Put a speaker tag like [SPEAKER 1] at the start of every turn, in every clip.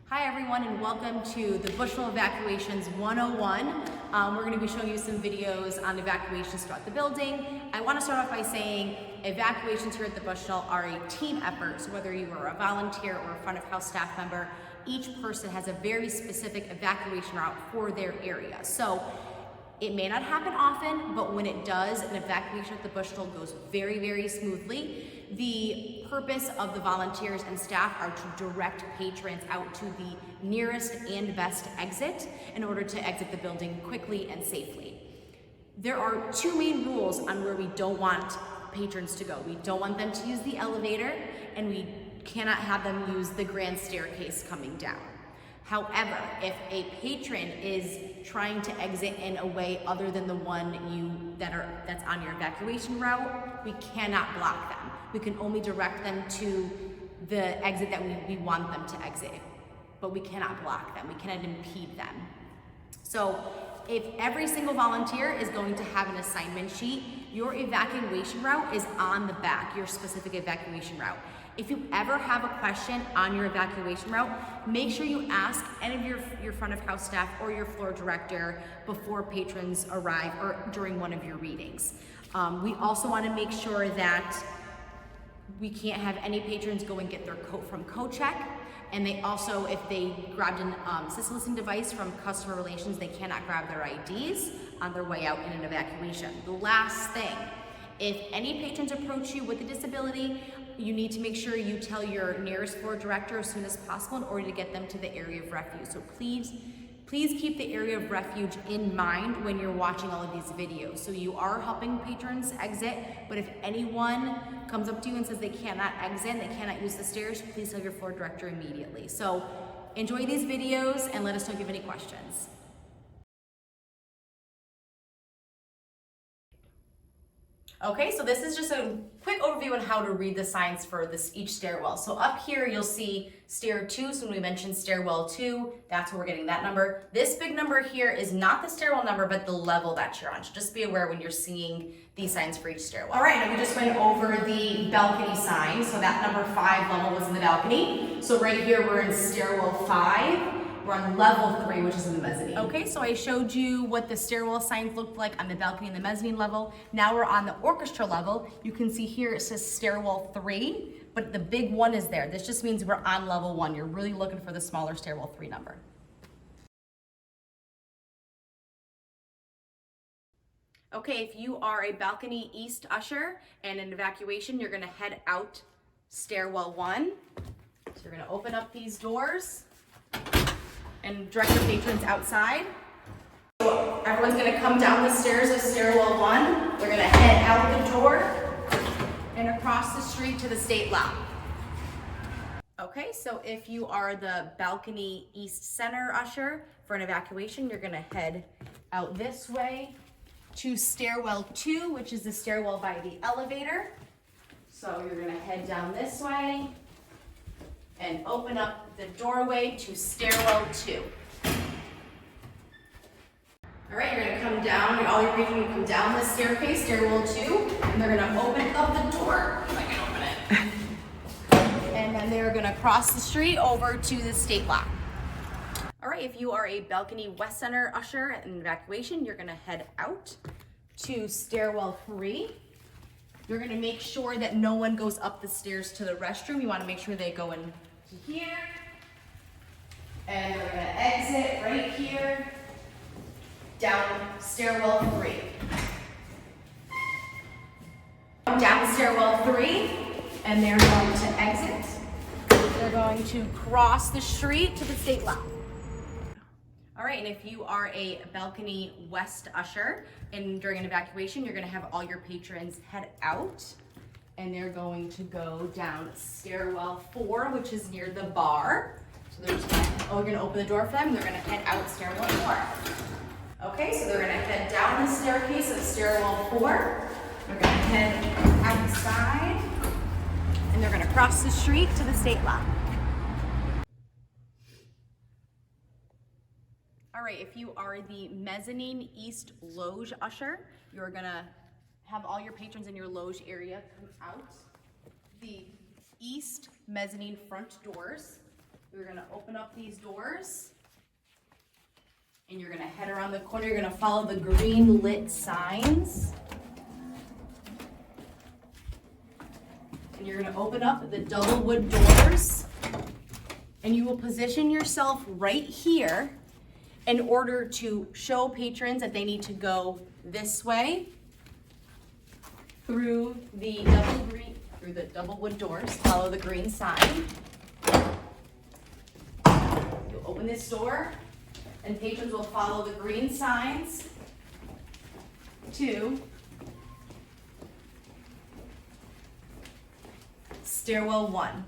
[SPEAKER 1] Hi everyone, and welcome to the Bushel Evacuations 101. We're going to be showing you some videos on evacuations throughout the building. I want to start off by saying evacuations here at the Bushel are a team effort, so whether you are a volunteer or a front of house staff member, each person has a very specific evacuation route for their area. So it may not happen often, but when it does, an evacuation at the Bushel goes very, very smoothly. The purpose of the volunteers and staff are to direct patrons out to the nearest and best exit in order to exit the building quickly and safely. There are two main rules on where we don't want patrons to go. We don't want them to use the elevator, and we cannot have them use the grand staircase coming down. However, if a patron is trying to exit in a way other than the one that's on your evacuation route, we cannot block them. We can only direct them to the exit that we want them to exit, but we cannot block them. We cannot impede them. So if every single volunteer is going to have an assignment sheet, your evacuation route is on the back, your specific evacuation route. If you ever have a question on your evacuation route, make sure you ask any of your front of house staff or your floor director before patrons arrive or during one of your readings. We also want to make sure that we can't have any patrons go and get their coat from co-check. And they also, if they grabbed an assisted listening device from customer relations, they cannot grab their IDs on their way out in an evacuation. The last thing, if any patrons approach you with a disability, you need to make sure you tell your nearest floor director as soon as possible in order to get them to the area of refuge. So please keep the area of refuge in mind when you're watching all of these videos. So you are helping patrons exit, but if anyone comes up to you and says they cannot exit and they cannot use the stairs, please tell your floor director immediately. So enjoy these videos and let us know if you have any questions. Okay, so this is just a quick overview on how to read the signs for each stairwell. So up here, you'll see stair 2. So when we mentioned stairwell 2, that's where we're getting that number. This big number here is not the stairwell number, but the level that you're on. So just be aware when you're seeing these signs for each stairwell. All right, now we just went over the balcony sign. So that number 5 level was in the balcony. So right here, we're in stairwell 5. We're on level 3, which is in the mezzanine. Okay, so I showed you what the stairwell signs looked like on the balcony and the mezzanine level. Now we're on the orchestra level. You can see here it says stairwell 3, but the big 1 is there. This just means we're on level 1. You're really looking for the smaller stairwell 3 number. Okay, if you are a balcony east usher and an evacuation, you're gonna head out stairwell 1. So you're gonna open up these doors and direct your patrons outside. So everyone's gonna come down the stairs of stairwell 1. They're gonna head out the door and across the street to the state lab. Okay, so if you are the balcony east center usher for an evacuation, you're gonna head out this way to stairwell 2, which is the stairwell by the elevator. So you're gonna head down this way and open up the doorway to stairwell 2. All right, you're gonna come down, all your patrons will come down the staircase, stairwell 2, and they're gonna open up the door, if I can open it. And then they're gonna cross the street over to the state lot. All right, if you are a balcony west center usher at an evacuation, you're gonna head out to stairwell 3. You're gonna make sure that no one goes up the stairs to the restroom. You wanna make sure they go in to here, and we're gonna exit right here, down stairwell 3. Down stairwell 3, and they're going to exit. They're going to cross the street to the state lot. All right, and if you are a balcony west usher and during an evacuation, you're gonna have all your patrons head out, and they're going to go down stairwell 4, which is near the bar. So we're gonna open the door for them. They're gonna head out stairwell 4. Okay, so they're gonna head down the staircase of stairwell 4. They're gonna head outside, and they're gonna cross the street to the state lot. All right, if you are the mezzanine east loge usher, you're gonna have all your patrons in your loge area come out the east mezzanine front doors. We're gonna open up these doors and you're gonna head around the corner. You're gonna follow the green lit signs. And you're gonna open up the double wood doors and you will position yourself right here in order to show patrons that they need to go this way through the double wood doors. Follow the green sign. You'll open this door and patrons will follow the green signs to stairwell 1.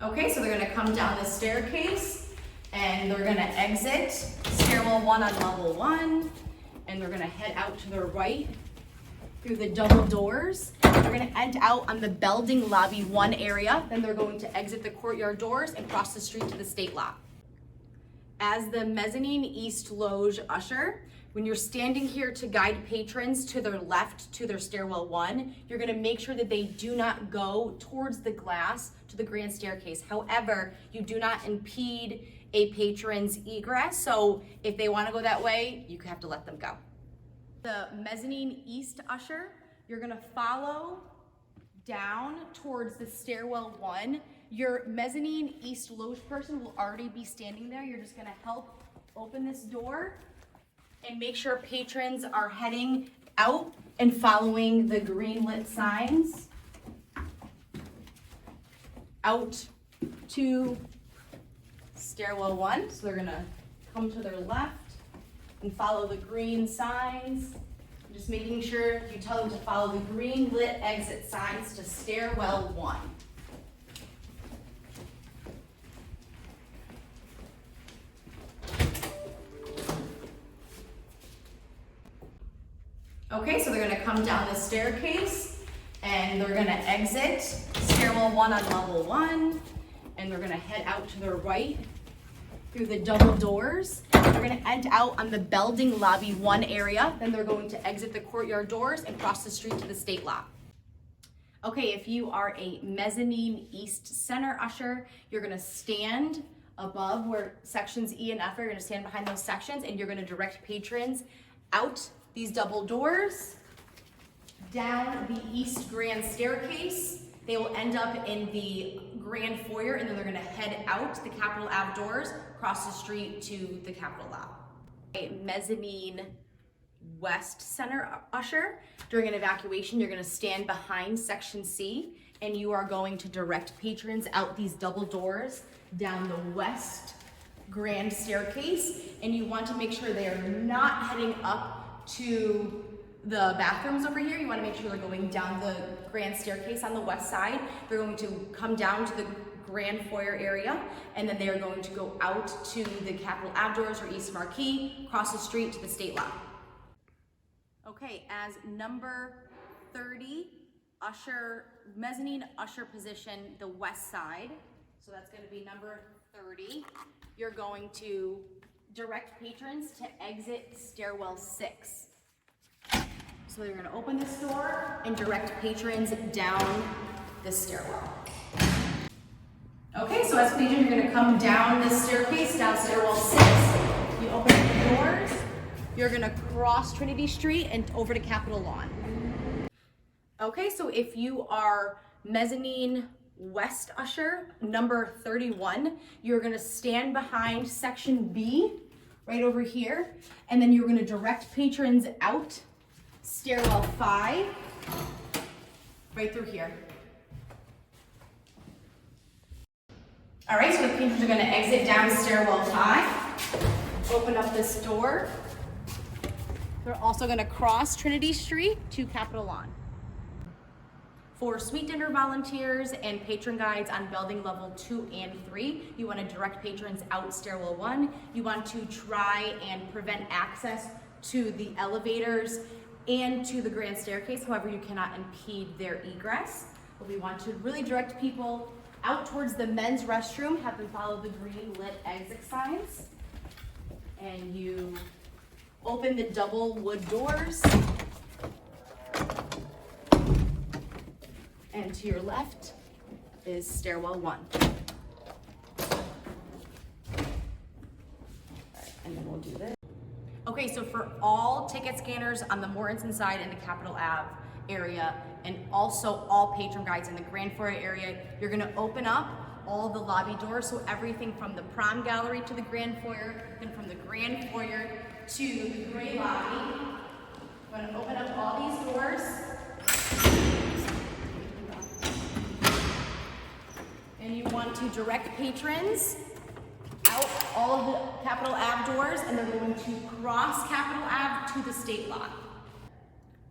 [SPEAKER 1] Okay, so they're gonna come down the staircase and they're gonna exit stairwell 1 on level 1, and they're gonna head out to the right through the double doors. They're gonna end out on the building lobby 1 area, then they're going to exit the courtyard doors and cross the street to the state lot. As the mezzanine east loge usher, when you're standing here to guide patrons to their left to their stairwell 1, you're gonna make sure that they do not go towards the glass to the grand staircase. However, you do not impede a patron's egress, so if they wanna go that way, you have to let them go. The mezzanine east usher, you're gonna follow down towards the stairwell 1. Your mezzanine east loge person will already be standing there. You're just gonna help open this door and make sure patrons are heading out and following the green lit signs out to stairwell 1. So they're gonna come to their left and follow the green signs. Just making sure you tell them to follow the green lit exit signs to stairwell 1. Okay, so they're gonna come down the staircase and they're gonna exit stairwell 1 on level 1, and they're gonna head out to the right through the double doors. They're gonna end out on the building lobby 1 area, then they're going to exit the courtyard doors and cross the street to the state lot. Okay, if you are a mezzanine east center usher, you're gonna stand above where sections E and F are. You're gonna stand behind those sections and you're gonna direct patrons out these double doors, down the east grand staircase. They will end up in the grand foyer, and then they're gonna head out the Capitol Ave doors, cross the street to the Capitol Ave. A mezzanine west center usher, during an evacuation, you're gonna stand behind section C, and you are going to direct patrons out these double doors, down the west grand staircase, and you want to make sure they are not heading up to the bathrooms over here. You want to make sure they're going down the grand staircase on the west side. They're going to come down to the grand foyer area, and then they are going to go out to the Capitol Ave doors or East Marquee, cross the street to the state lot. Okay, as number 30 usher, mezzanine usher position, the west side, so that's going to be number 30, you're going to direct patrons to exit stairwell 6. So you're gonna open this door and direct patrons down this stairwell. Okay, so as patrons, you're gonna come down this staircase, down stairwell 6. You open the doors, you're gonna cross Trinity Street and over to Capitol Lawn. Okay, so if you are mezzanine west usher, number 31, you're gonna stand behind section B, right over here, and then you're gonna direct patrons out stairwell 5, right through here. All right, so the patrons are gonna exit down stairwell 5, open up this door. They're also gonna cross Trinity Street to Capitol Lawn. For suite dinner volunteers and patron guides on building level 2 and 3, you want to direct patrons out stairwell 1. You want to try and prevent access to the elevators and to the grand staircase. However, you cannot impede their egress. But we want to really direct people out towards the men's restroom, have them follow the green lit exit signs. And you open the double wood doors. And to your left is stairwell 1. And then we'll do this. Okay, so for all ticket scanners on the Mortensen side and the Capitol Ave area, and also all patron guides in the Grand Foyer area, you're gonna open up all the lobby doors, so everything from the prom gallery to the Grand Foyer, then from the Grand Foyer to the gray lobby. I'm gonna open up all these doors. And you want to direct patrons out all of the Capitol Ave doors, and they're going to cross Capitol Ave to the state lot.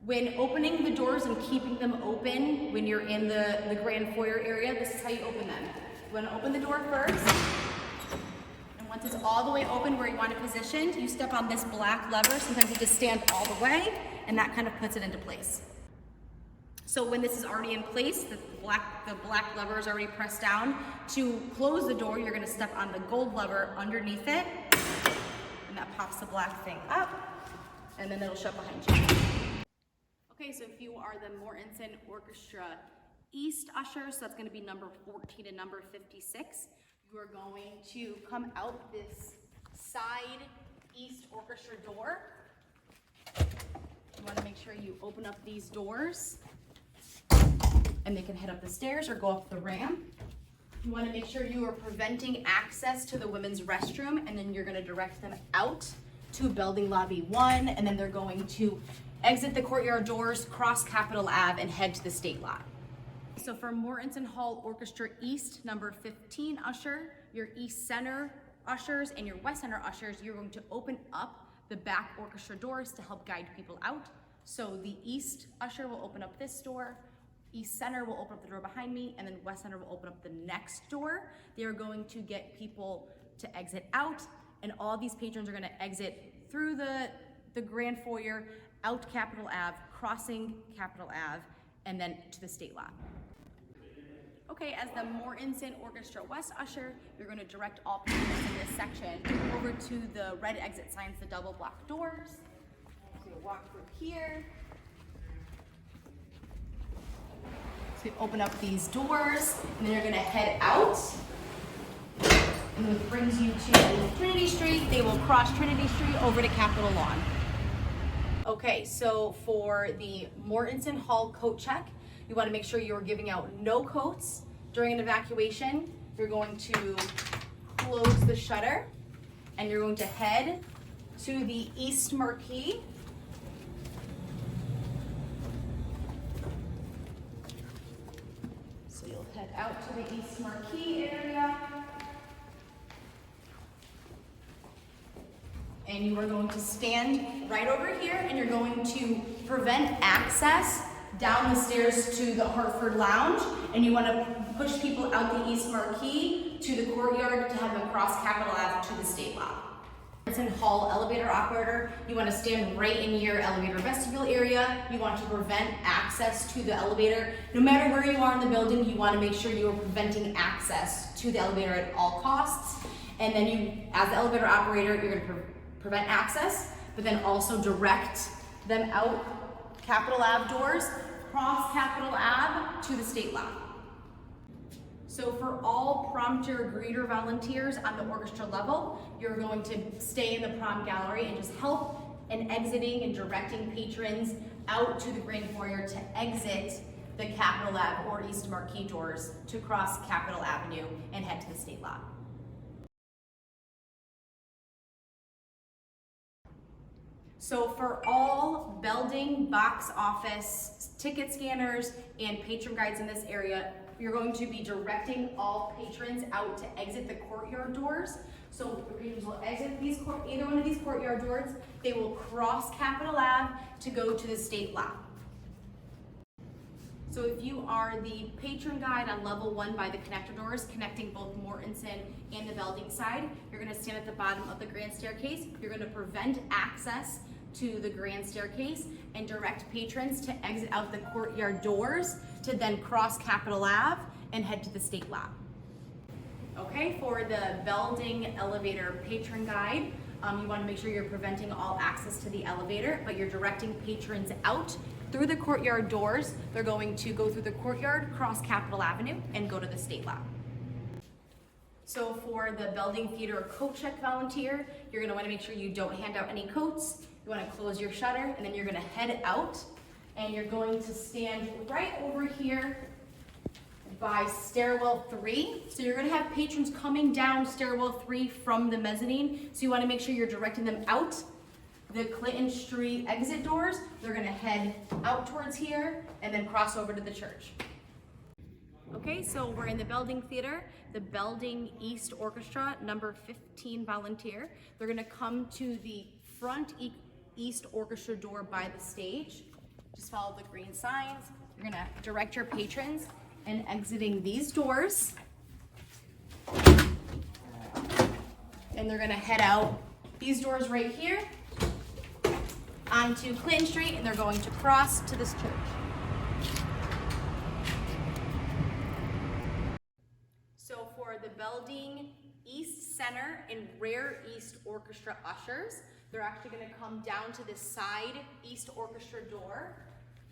[SPEAKER 1] When opening the doors and keeping them open when you're in the Grand Foyer area, this is how you open them. You want to open the door first, and once it's all the way open where you want it positioned, you step on this black lever. Sometimes you just stand all the way, and that kind of puts it into place. So when this is already in place, the black lever is already pressed down. To close the door, you're gonna step on the gold lever underneath it, and that pops the black thing up, and then it'll shut behind you. Okay, so if you are the Mortensen Orchestra East usher, so that's gonna be number 14 and number 56, you are going to come out this side East Orchestra door. You wanna make sure you open up these doors, and they can head up the stairs or go up the ramp. You want to make sure you are preventing access to the women's restroom, and then you're going to direct them out to building lobby 1, and then they're going to exit the courtyard doors, cross Capitol Ave, and head to the state lot. So for Mortensen Hall Orchestra East, number 15 usher, your East Center ushers and your West Center ushers, you're going to open up the back orchestra doors to help guide people out. So the East usher will open up this door, East Center will open up the door behind me, and then West Center will open up the next door. They are going to get people to exit out, and all these patrons are gonna exit through the Grand Foyer, out Capitol Ave, crossing Capitol Ave, and then to the state lot. Okay, as the Mortensen Orchestra West usher, you're gonna direct all patrons in this section over to the red exit signs, the double block doors. So you'll walk through here. So you open up these doors, and then you're gonna head out, and it brings you to Trinity Street. They will cross Trinity Street over to Capitol Lawn. Okay, so for the Mortensen Hall coat check, you wanna make sure you're giving out no coats during an evacuation. You're going to close the shutter, and you're going to head to the East Marquee. Head out to the East Marquee area. And you are going to stand right over here, and you're going to prevent access down the stairs to the Hartford Lounge, and you want to push people out the East Marquee to the courtyard to have them cross Capitol Ave to the state lot. Mortensen Hall elevator operator, you want to stand right in your elevator vestibule area. You want to prevent access to the elevator. No matter where you are in the building, you want to make sure you are preventing access to the elevator at all costs. And then you, as the elevator operator, you're going to prevent access, but then also direct them out Capitol Ave doors, cross Capitol Ave to the state lot. So for all prompter greeter volunteers on the orchestra level, you're going to stay in the prom gallery and just help in exiting and directing patrons out to the Grand Foyer to exit the Capitol Ave or East Marquee doors to cross Capitol Avenue and head to the state lot. So for all Belding, box office, ticket scanners, and patron guides in this area, you're going to be directing all patrons out to exit the courtyard doors. So the patrons will exit either one of these courtyard doors. They will cross Capitol Ave to go to the state lot. So if you are the patron guide on level 1 by the connector doors, connecting both Mortensen and the Belding side, you're gonna stand at the bottom of the grand staircase. You're gonna prevent access to the grand staircase and direct patrons to exit out the courtyard doors to then cross Capitol Ave and head to the state lot. Okay, for the Belding elevator patron guide, you want to make sure you're preventing all access to the elevator, but you're directing patrons out through the courtyard doors. They're going to go through the courtyard, cross Capitol Avenue, and go to the state lab. So for the building theater coat check volunteer, you're gonna wanna make sure you don't hand out any coats. You wanna close your shutter, and then you're gonna head out, and you're going to stand right over here by stairwell 3. So you're gonna have patrons coming down stairwell 3 from the mezzanine. So you wanna make sure you're directing them out the Clinton Street exit doors. They're gonna head out towards here and then cross over to the church. Okay, so we're in the Belding Theater, the Belding East Orchestra, number 15 volunteer. They're gonna come to the front East Orchestra door by the stage. Just follow the green signs. You're gonna direct your patrons and exiting these doors. And they're gonna head out these doors right here onto Clinton Street, and they're going to cross to this church. So for the Belding East Center and Rear East Orchestra ushers, they're actually gonna come down to the side East Orchestra door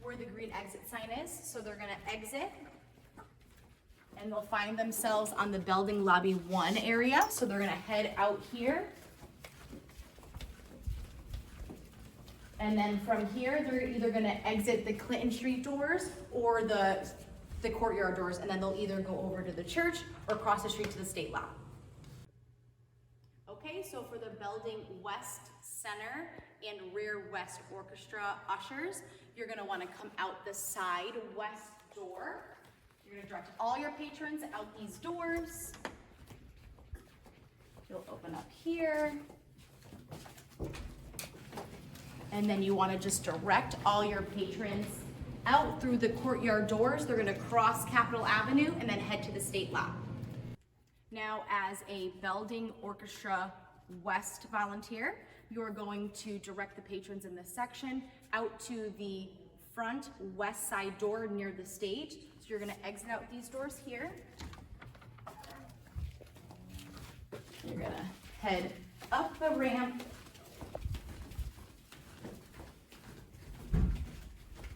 [SPEAKER 1] where the green exit sign is. So they're gonna exit and they'll find themselves on the Belding Lobby 1 area. So they're gonna head out here. And then from here, they're either gonna exit the Clinton Street doors or the courtyard doors, and then they'll either go over to the church or cross the street to the state lab. Okay, so for the Belding West Center and Rear West Orchestra ushers, you're gonna wanna come out the side west door. You're gonna direct all your patrons out these doors. You'll open up here. And then you wanna just direct all your patrons out through the courtyard doors. They're gonna cross Capitol Avenue and then head to the state lab. Now, as a Belding Orchestra West volunteer, you're going to direct the patrons in this section out to the front west side door near the stage. So you're gonna exit out these doors here. You're gonna head up the ramp,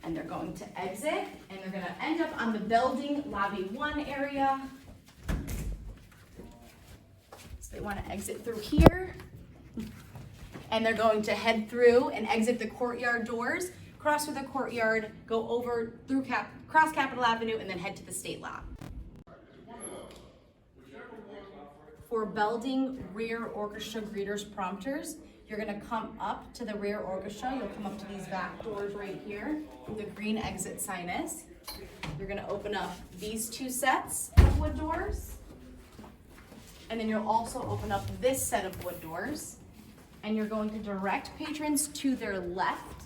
[SPEAKER 1] and they're going to exit, and they're gonna end up on the Belding Lobby 1 area. So they wanna exit through here, and they're going to head through and exit the courtyard doors, cross through the courtyard, go over through cross Capitol Avenue, and then head to the state lab. For Belding Rear Orchestra greeters prompters, you're gonna come up to the rear orchestra. You'll come up to these back doors right here where the green exit sign is. You're gonna open up these 2 sets of wood doors. And then you'll also open up this set of wood doors. And you're going to direct patrons to their left,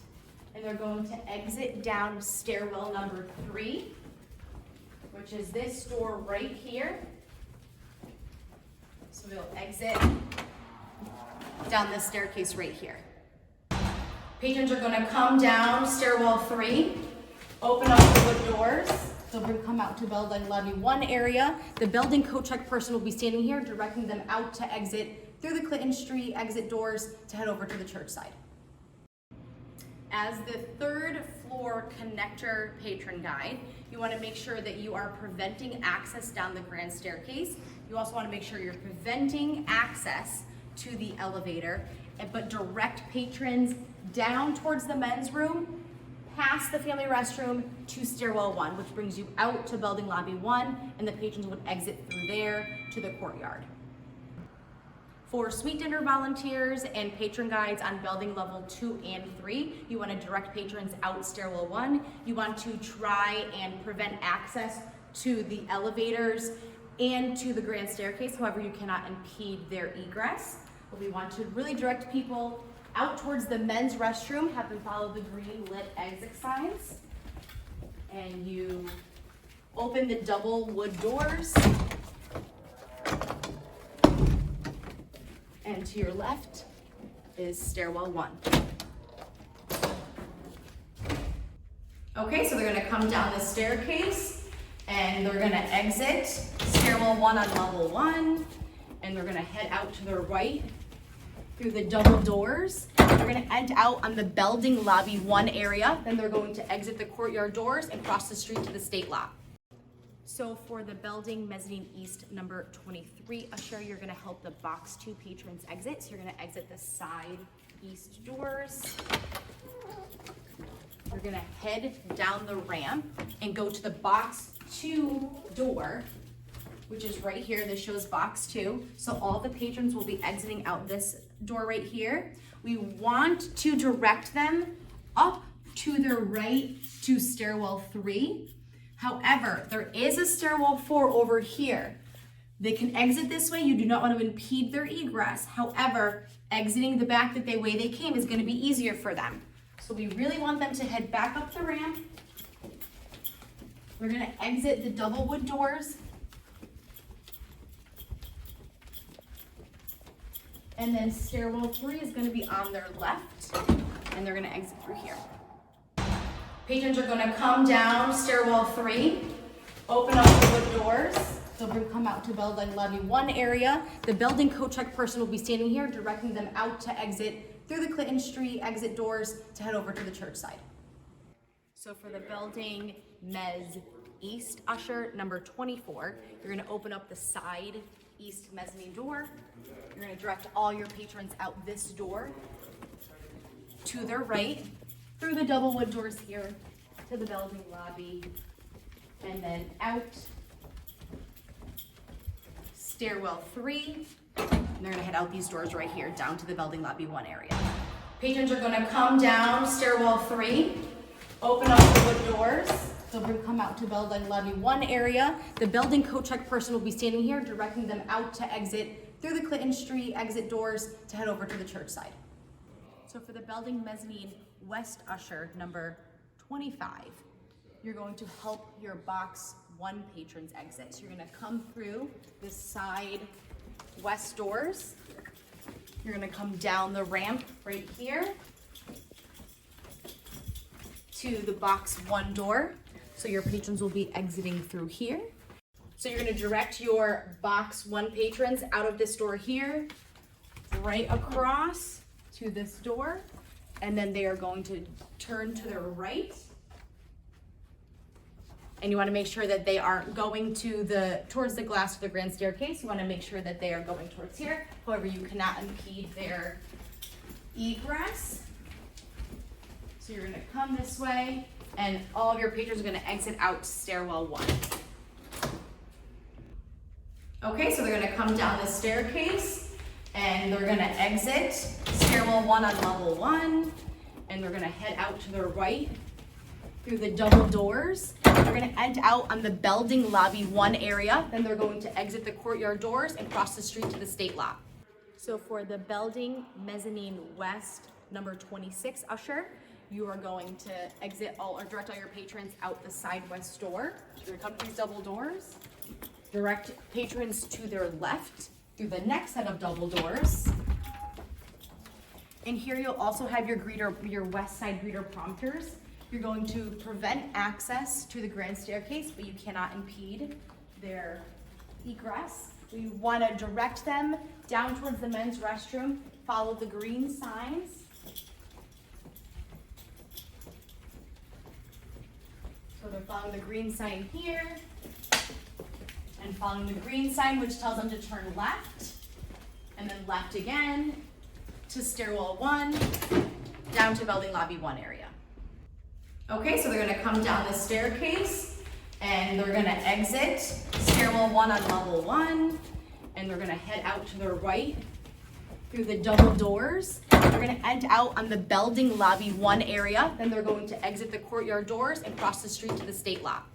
[SPEAKER 1] and they're going to exit down stairwell number 3, which is this door right here. So they'll exit down this staircase right here. Patrons are gonna come down stairwell 3, open up the wood doors. They'll come out to Belding Lobby 1 area. The Belding coat check person will be standing here directing them out to exit through the Clinton Street exit doors to head over to the church side. As the 3rd floor connector patron guide, you wanna make sure that you are preventing access down the grand staircase. You also wanna make sure you're preventing access to the elevator, but direct patrons down towards the men's room, past the family restroom to stairwell 1, which brings you out to Belding Lobby 1, and the patrons would exit through there to the courtyard. For suite dinner volunteers and patron guides on Belding level 2 and 3, you want to direct patrons out stairwell 1. You want to try and prevent access to the elevators and to the grand staircase. However, you cannot impede their egress. But we want to really direct people out towards the men's restroom, have them follow the green lit exit signs. And you open the double wood doors. And to your left is stairwell 1. Okay, so they're gonna come down the staircase and they're gonna exit stairwell 1 on level 1, and they're gonna head out to their right through the double doors. They're going to end out on the building lobby 1 area. Then they're going to exit the courtyard doors and cross the street to the state lot. So for the building mezzanine east number 23 usher, you're going to help the box 2 patrons exit. So you're going to exit the side east doors. You're going to head down the ramp and go to the box 2 door, which is right here. This shows box 2. So all the patrons will be exiting out this door right here. We want to direct them up to their right to stairwell 3. However, there is a stairwell 4 over here. They can exit this way. You do not want to impede their egress. However, exiting the back the way they came is going to be easier for them. So we really want them to head back up the ramp. We're going to exit the double wood doors. And then stairwell 3 is going to be on their left, and they're going to exit through here. Patrons are going to come down stairwell 3, open up the wood doors. So we're going to come out to building lobby 1 area. The building code check person will be standing here, directing them out to exit through the Clinton Street exit doors to head over to the church side. So for the building mezz east usher number 24, you're going to open up the side east mezzanine door. You're going to direct all your patrons out this door to their right, through the double wood doors here to the building lobby, and then out stairwell 3. And they're going to head out these doors right here down to the building lobby 1 area. Patrons are going to come down stairwell 3, open up the wood doors. So we're going to come out to building lobby 1 area. The building code check person will be standing here, directing them out to exit through the Clinton Street exit doors to head over to the church side. So for the building mezzanine west usher number 25, you're going to help your box 1 patrons exit. So you're going to come through the side west doors. You're going to come down the ramp right here to the box 1 door. So your patrons will be exiting through here. So you're going to direct your box 1 patrons out of this door here, right across to this door, and then they are going to turn to their right. And you want to make sure that they aren't going towards the glass of the grand staircase. You want to make sure that they are going towards here. However, you cannot impede their egress. So you're going to come this way, and all of your patrons are going to exit out stairwell 1. Okay, so they're going to come down the staircase, and they're going to exit stairwell 1 on level 1, and they're going to head out to the right through the double doors. They're going to end out on the building lobby 1 area. Then they're going to exit the courtyard doors and cross the street to the state lot. So for the building mezzanine west number 26 usher, you are going to exit all or direct all your patrons out the side west door. You're going to come through these double doors, direct patrons to their left through the next set of double doors. And here you'll also have your west side greeter prompters. You're going to prevent access to the grand staircase, but you cannot impede their egress. We want to direct them down towards the men's restroom. Follow the green signs. So they're following the green sign here and following the green sign, which tells them to turn left, and then left again to stairwell 1, down to building lobby 1 area. Okay, so they're going to come down the staircase, and they're going to exit stairwell 1 on level 1, and they're going to head out to their right through the double doors. They're going to end out on the building lobby 1 area. Then they're going to exit the courtyard doors and cross the street to the state lot.